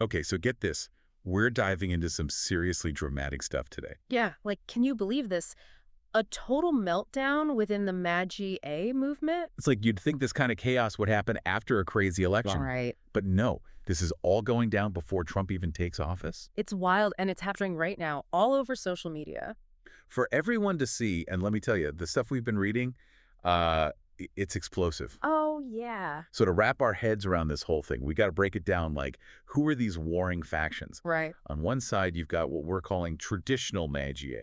Okay, so get this. We're diving into some seriously dramatic stuff today. Yeah, like, can you believe this? A total meltdown within the MAGA movement? It's like you'd think this kind of chaos would happen after a crazy election. Right. But no, this is all going down before Trump even takes office. It's wild, and it's happening right now, all over social media. For everyone to see, and let me tell you, the stuff we've been reading, it's explosive. Oh, yeah. So to wrap our heads around this whole thing, we got to break it down like, who are these warring factions? Right. On one side, you've got what we're calling traditional MAGA.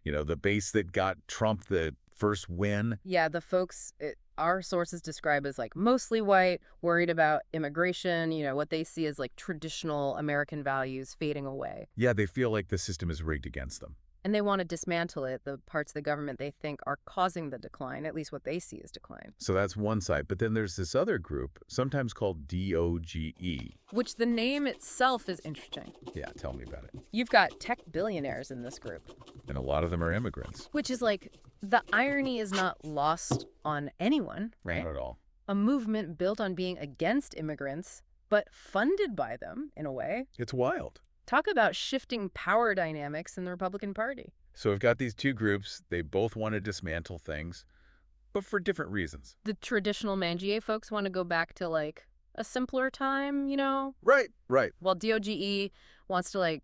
You know, the base that got Trump the first win. Yeah, the folks our sources describe as like mostly white, worried about immigration, what they see as like traditional American values fading away. Yeah, they feel like the system is rigged against them. And they want to dismantle it, the parts of the government they think are causing the decline, at least what they see as decline. So that's one side. But then there's this other group, sometimes called DOGE. Which the name itself is interesting. Yeah, tell me about it. You've got tech billionaires in this group. And a lot of them are immigrants. Which is like, the irony is not lost on anyone, right? Not at all. A movement built on being against immigrants, but funded by them, in a way. It's wild. Talk about shifting power dynamics in the Republican Party. So we've got these two groups. They both want to dismantle things, but for different reasons. The traditional MAGA folks want to go back to, like, a simpler time, Right. While DOGE wants to, like,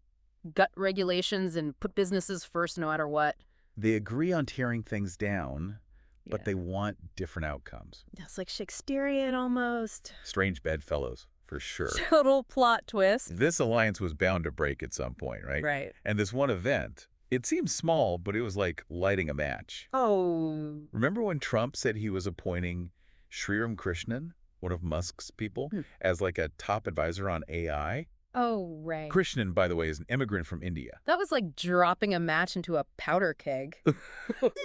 gut regulations and put businesses first no matter what. They agree on tearing things down, but Yeah. they want different outcomes. It's like Shakespearean almost. Strange bedfellows, for sure. Total plot twist. This alliance was bound to break at some point, right? Right. And this one event, it seems small, but it was like lighting a match. Oh. Remember when Trump said he was appointing Sriram Krishnan, one of Musk's people, as like a top advisor on AI? Oh, right. Krishnan, by the way, is an immigrant from India. That was like dropping a match into a powder keg.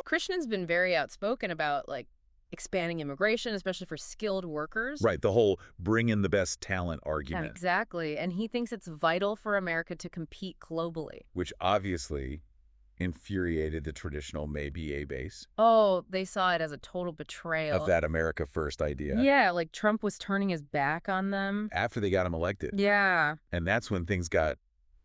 Krishnan's been very outspoken about, like, expanding immigration, especially for skilled workers. Right, the whole bring in the best talent Yeah, argument. exactly. And he thinks it's vital for America to compete globally. Which obviously infuriated the traditional MAGA base Oh, they saw it as a total betrayal. of that America First idea Yeah, like Trump was turning his back on them. after they got him elected. Yeah. And that's when things got,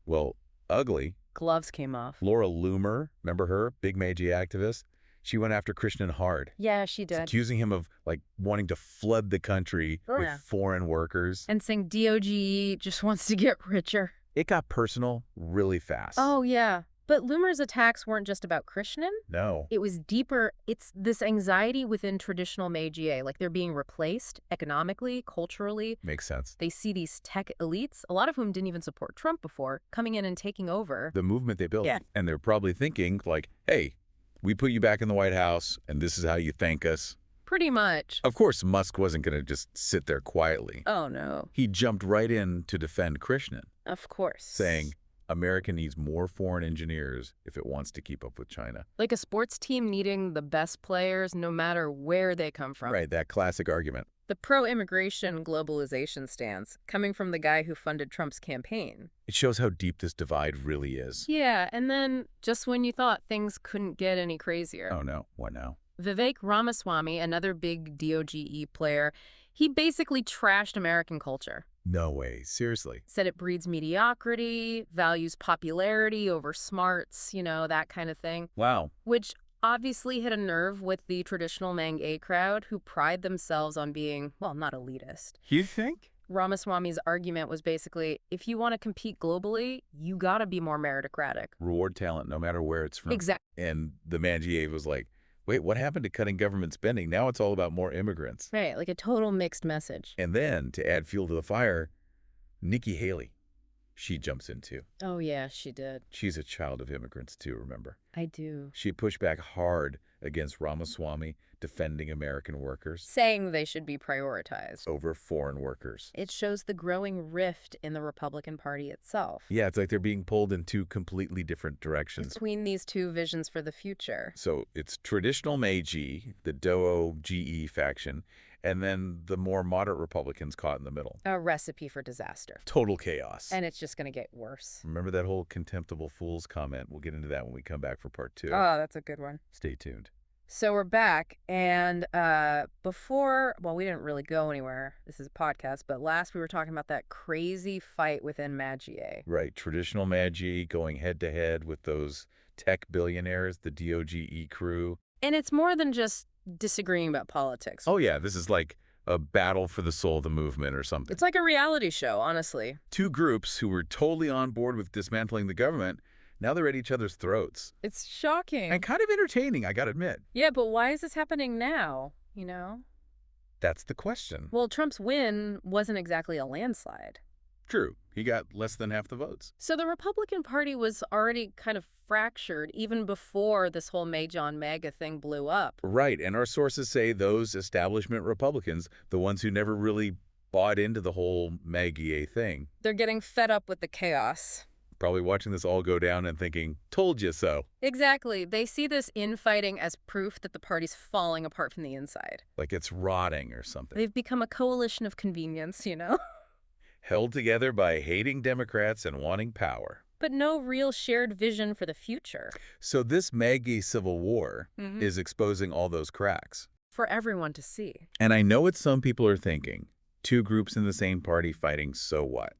well, ugly. Gloves came off. Laura Loomer, remember her? Big MAGA activist. She went after Krishnan hard, Yeah, she did. accusing him of, like, wanting to flood the country with Yeah. foreign workers. And saying DOGE just wants to get richer. It got personal really fast. Oh, yeah. But Loomer's attacks weren't just about Krishnan. No. It was deeper. It's this anxiety within traditional MAGA, like they're being replaced economically, culturally. Makes sense. They see these tech elites, a lot of whom didn't even support Trump before, coming in and taking over. The movement they built. Yeah. And they're probably thinking, like, hey, we put you back in the White House, and this is how you thank us. Pretty much. Of course, Musk wasn't going to just sit there quietly. Oh, no. He jumped right in to defend Krishnan, Of course. saying, America needs more foreign engineers if it wants to keep up with China. Like a sports team needing the best players no matter where they come from. Right, that classic argument. The pro-immigration globalization stance, coming from the guy who funded Trump's campaign. It shows how deep this divide really is. Yeah, and then just when you thought things couldn't get any crazier. Oh, no. What now? Vivek Ramaswamy, another big DOGE player, he basically trashed American culture. No way. Seriously. Said it breeds mediocrity, values popularity over smarts, that kind of thing. Wow. Which obviously hit a nerve with the traditional MAGA crowd who pride themselves on being, well, not elitist. You think? Ramaswamy's argument was basically, if you want to compete globally, you got to be more meritocratic. Reward talent no matter where it's from. Exactly. And the MAGA was like, wait, what happened to cutting government spending? Now it's all about more immigrants. Right, like a total mixed message. And then, to add fuel to the fire, Nikki Haley. She jumps in too. Oh, yeah, she did. She's a child of immigrants too, remember? I do. She pushed back hard against Ramaswamy defending American workers Saying they should be prioritized. over foreign workers. It shows the growing rift in the Republican Party itself. Yeah, it's like they're being pulled in two completely different directions. Between these two visions for the future. So it's traditional MAGA, the DOGE faction, and then the more moderate Republicans caught in the middle. A recipe for disaster. Total chaos. And it's just going to get worse. Remember that whole contemptible fools comment? We'll get into that when we come back for part 2. Oh, that's a good one. Stay tuned. So we're back, and well, we didn't really go anywhere. This is a podcast, but last we were talking about that crazy fight within MAGA. Right, traditional MAGA going head-to-head with those tech billionaires, the DOGE crew. And it's more than just disagreeing about politics. Oh yeah, this is like a battle for the soul of the movement or something. It's like a reality show, honestly. Two groups who were totally on board with dismantling the government, now they're at each other's throats. It's shocking. And kind of entertaining, I gotta admit. Yeah, but why is this happening now, That's the question. Well, Trump's win wasn't exactly a landslide. True, he got less than half the votes. So the Republican Party was already kind of fractured even before this whole MAGA thing blew up. Right, and our sources say those establishment Republicans, the ones who never really bought into the whole MAGA thing, They're getting fed up with the chaos. probably watching this all go down and thinking, told you so. Exactly. They see this infighting as proof that the party's falling apart from the inside. Like it's rotting or something. They've become a coalition of convenience, Held together by hating Democrats and wanting power. But no real shared vision for the future. So this MAGA Civil War is exposing all those cracks. For everyone to see. And I know what some people are thinking. Two groups in the same party fighting, so what?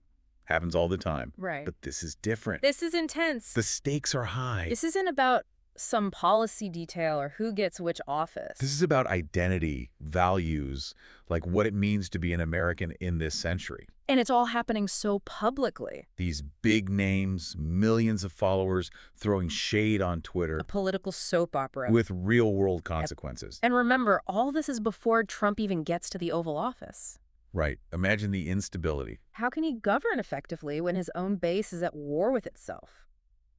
Happens all the time. Right. But this is different. This is intense. The stakes are high. This isn't about some policy detail or who gets which office. This is about identity, values, like what it means to be an American in this century. And it's all happening so publicly. These big names, millions of followers throwing shade on Twitter. A political soap opera. With real-world consequences. And remember, all this is before Trump even gets to the Oval Office. Right. Imagine the instability. How can he govern effectively when his own base is at war with itself?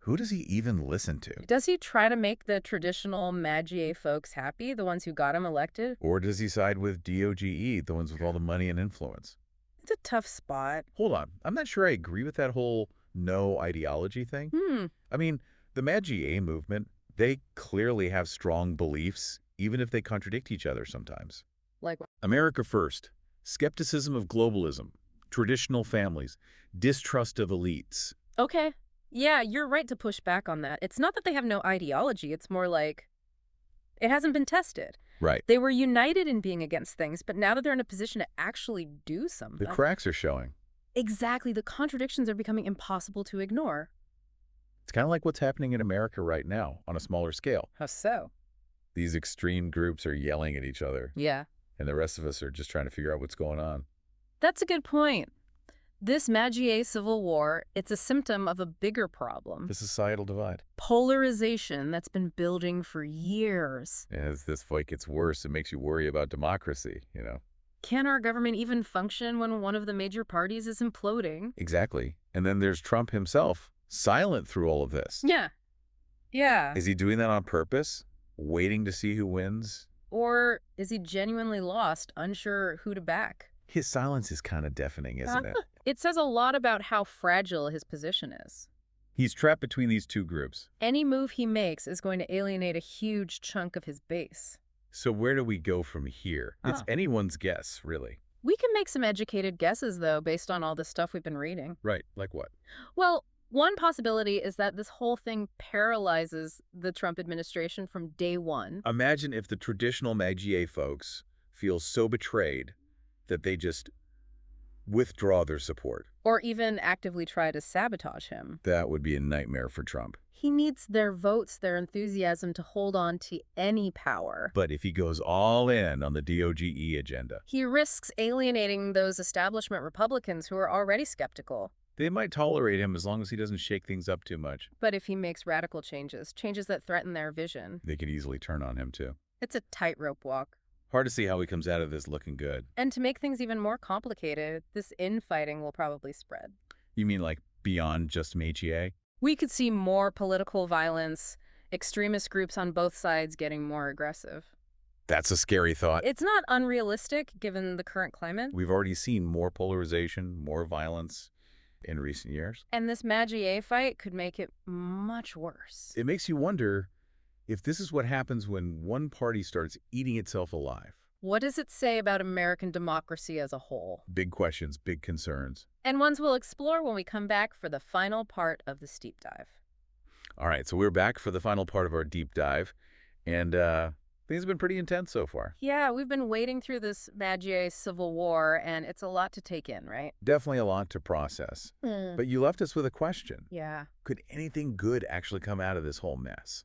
Who does he even listen to? Does he try to make the traditional MAGA folks happy, the ones who got him elected? Or does he side with DOGE, the ones with all the money and influence? It's a tough spot. Hold on. I'm not sure I agree with that whole no ideology thing. I mean, the MAGA movement, they clearly have strong beliefs, even if they contradict each other sometimes. Like what? America first. Skepticism of globalism. Traditional families. Distrust of elites. Okay. Yeah, you're right to push back on that. It's not that they have no ideology. It's more like it hasn't been tested. Right. They were united in being against things, but now that they're in a position to actually do something. The cracks are showing. Exactly. The contradictions are becoming impossible to ignore. It's kind of like what's happening in America right now on a smaller scale. How so? These extreme groups are yelling at each other. Yeah. And the rest of us are just trying to figure out what's going on. That's a good point. This MAGA Civil War, it's a symptom of a bigger problem. The societal divide. Polarization that's been building for years. As this fight gets worse, it makes you worry about democracy, Can our government even function when one of the major parties is imploding? Exactly. And then there's Trump himself, silent through all of this. Yeah. Yeah. Is he doing that on purpose? Waiting to see who wins? Or is he genuinely lost, unsure who to back? His silence is kind of deafening, isn't it? It says a lot about how fragile his position is. He's trapped between these two groups. Any move he makes is going to alienate a huge chunk of his base. So where do we go from here? It's anyone's guess, really. We can make some educated guesses, though, based on all the stuff we've been reading. Right, like what? Well, one possibility is that this whole thing paralyzes the Trump administration from day one. Imagine if the traditional MAGA folks feel so betrayed that they just withdraw their support. Or even actively try to sabotage him. That would be a nightmare for Trump. He needs their votes, their enthusiasm to hold on to any power. But if he goes all in on the DOGE agenda, he risks alienating those establishment Republicans who are already skeptical. They might tolerate him as long as he doesn't shake things up too much. But if he makes radical changes, changes that threaten their vision, they could easily turn on him too. It's a tightrope walk. Hard to see how he comes out of this looking good. And to make things even more complicated, this infighting will probably spread. You mean like beyond just MAGA? We could see more political violence, extremist groups on both sides getting more aggressive. That's a scary thought. It's not unrealistic given the current climate. We've already seen more polarization, more violence in recent years. And this MAGA fight could make it much worse. It makes you wonder if this is what happens when one party starts eating itself alive. What does it say about American democracy as a whole? Big questions, big concerns. And ones we'll explore when we come back for the final part of this deep dive. All right, so we're back for the final part of our deep dive. And Things have been pretty intense so far. Yeah, we've been wading through this MAGA Civil War, and it's a lot to take in, right? Definitely a lot to process. But you left us with a question. Yeah. Could anything good actually come out of this whole mess?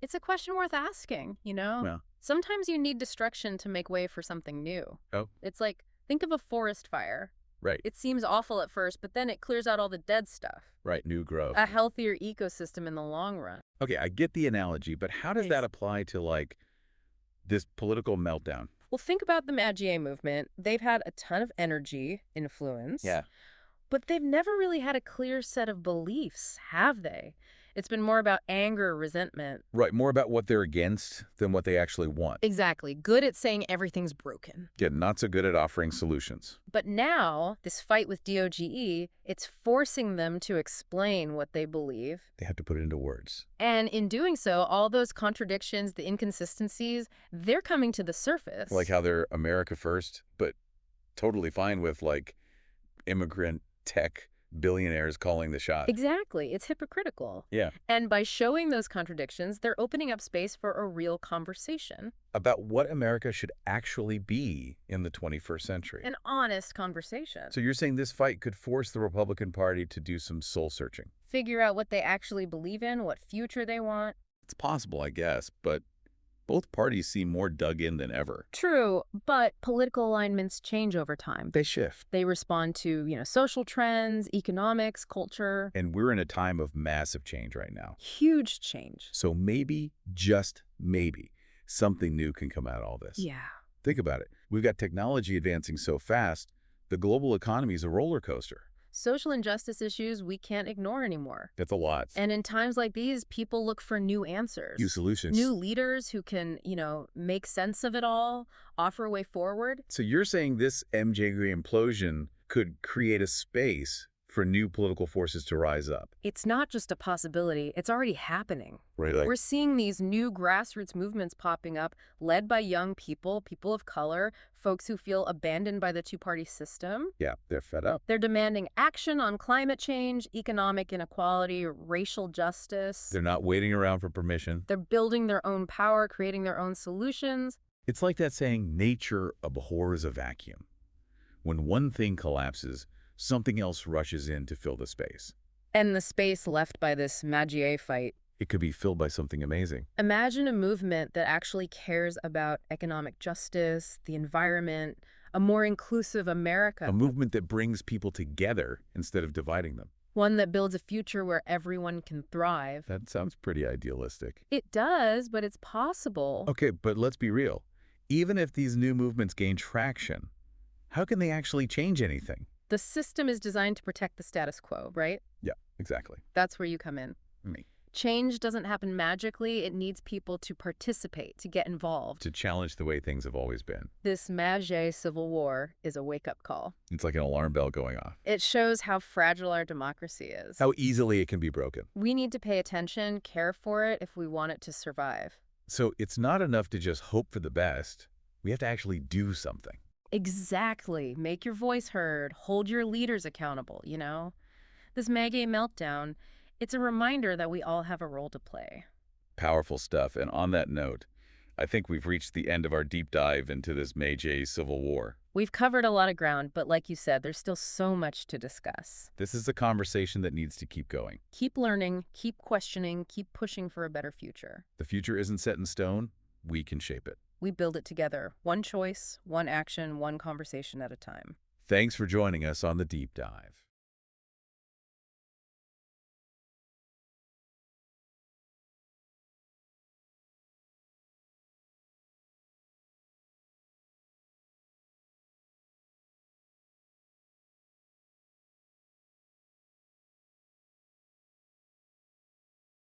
It's a question worth asking, you know? Well, Sometimes you need destruction to make way for something new. oh, It's like, think of a forest fire. right, It seems awful at first, but then it clears out all the dead stuff. right, new growth. A healthier ecosystem in the long run. Okay, I get the analogy, but how does that apply to, like, this political meltdown? Well, think about the MAGA movement. They've had a ton of energy, influence. Yeah. But they've never really had a clear set of beliefs, have they? It's been more about anger, resentment. Right, more about what they're against than what they actually want. Exactly. Good at saying everything's broken. Yeah, not so good at offering solutions. But now, this fight with DOGE, it's forcing them to explain what they believe. They have to put it into words. And in doing so, all those contradictions, the inconsistencies, they're coming to the surface. Like how they're America first, but totally fine with, like, immigrant tech billionaires calling the shots. Exactly. It's hypocritical. Yeah. And by showing those contradictions, they're opening up space for a real conversation. About what America should actually be in the 21st century. An honest conversation. So you're saying this fight could force the Republican Party to do some soul-searching? Figure out what they actually believe in, what future they want. It's possible, I guess, but both parties seem more dug in than ever. True, but political alignments change over time. They shift. They respond to, social trends, economics, culture. And we're in a time of massive change right now. Huge change. So maybe, just maybe, something new can come out of all this. Yeah. Think about it. We've got technology advancing so fast, the global economy is a roller coaster. Social injustice issues we can't ignore anymore. That's a lot. And in times like these, people look for new answers. New solutions. New leaders who can, make sense of it all, offer a way forward. So you're saying this MAGA implosion could create a space for new political forces to rise up? It's not just a possibility, it's already happening. Right. We're seeing these new grassroots movements popping up, led by young people, people of color, folks who feel abandoned by the two-party system. Yeah, they're fed up. They're demanding action on climate change, economic inequality, racial justice. They're not waiting around for permission. They're building their own power, creating their own solutions. It's like that saying, nature abhors a vacuum. When one thing collapses, something else rushes in to fill the space. And the space left by this MAGA fight. It could be filled by something amazing. Imagine a movement that actually cares about economic justice, the environment, a more inclusive America. A movement that brings people together instead of dividing them. One that builds a future where everyone can thrive. That sounds pretty idealistic. It does, but it's possible. Okay, but let's be real. Even if these new movements gain traction, how can they actually change anything? The system is designed to protect the status quo, right? Yeah, exactly. That's where you come in. Me. Change doesn't happen magically. It needs people to participate, to get involved. To challenge the way things have always been. This MAGA Civil War is a wake-up call. It's like an alarm bell going off. It shows how fragile our democracy is. How easily it can be broken. We need to pay attention, care for it if we want it to survive. So it's not enough to just hope for the best. We have to actually do something. Exactly. Make your voice heard. Hold your leaders accountable, This MAGA meltdown, it's a reminder that we all have a role to play. Powerful stuff. And on that note, I think we've reached the end of our deep dive into this MAGA Civil War. We've covered a lot of ground, but like you said, there's still so much to discuss. This is a conversation that needs to keep going. Keep learning, keep questioning, keep pushing for a better future. The future isn't set in stone. We can shape it. We build it together. One choice, one action, one conversation at a time. Thanks for joining us on the Deep Dive.